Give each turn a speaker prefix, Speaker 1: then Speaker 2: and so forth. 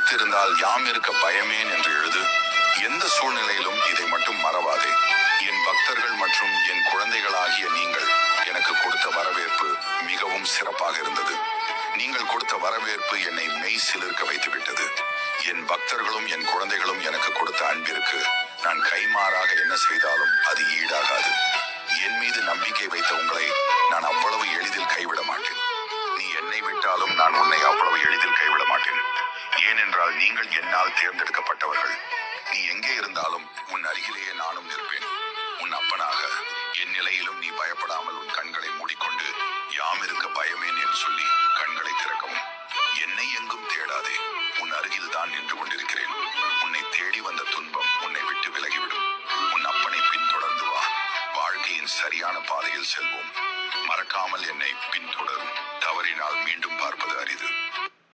Speaker 1: வைத்திருந்தால் யாம் இருக்க பயமேன் என்று எழுது. எந்த சூழ்நிலையிலும் இதை மட்டும் மறவாதே. என் பக்தர்கள் மற்றும் என் குழந்தைகளாகிய நீங்கள் எனக்கு கொடுத்த வரவேற்பு மிகவும் சிறப்பாக இருந்தது. நீங்கள் கொடுத்த வரவேற்பு என்னை மெய் சிலிர்க்க வைத்துவிட்டது. என் பக்தர்களும் என் குழந்தைகளும் எனக்கு கொடுத்த அன்பிற்கு நான் கைமாறாக என்ன செய்தாலும் அது ஈடாகாது. என் மீது நம்பிக்கை வைத்த உங்களை நான் அவ்வளவு எளிதில் கைவிட மாட்டேன். நீ என்னை விட்டாலும் நான் உன்னை அவ்வளவு எளிதில் கைவிட மாட்டேன். ஏனென்றால் நீங்கள் என்னால் தேர்ந்தெடுக்கப்பட்டவர்கள். நீ எங்கே இருந்தாலும் உன் அருகிலேயே நானும் நிற்பேன். உன் அப்பனாக என் நிலையிலும் நீ பயப்படாமல் உன் கண்களை மூடிக்கொண்டு யாம் இருக்க பயமேன் என்று சொல்லி கண்களை திறக்கவும். என்னை எங்கும் தேடாதே, உன் அருகில் தான் நின்று கொண்டிருக்கிறேன். உன்னை தேடி வந்த துன்பம் உன்னை விட்டு விலகிவிடும். உன் அப்பனை பின்தொடர்ந்து வா. வாழ்க்கையின் சரியான பாதையில் செல்வோம். மறக்காமல் என்னை பின்தொடரும். தவறினால் மீண்டும் பார்ப்பது அரிது.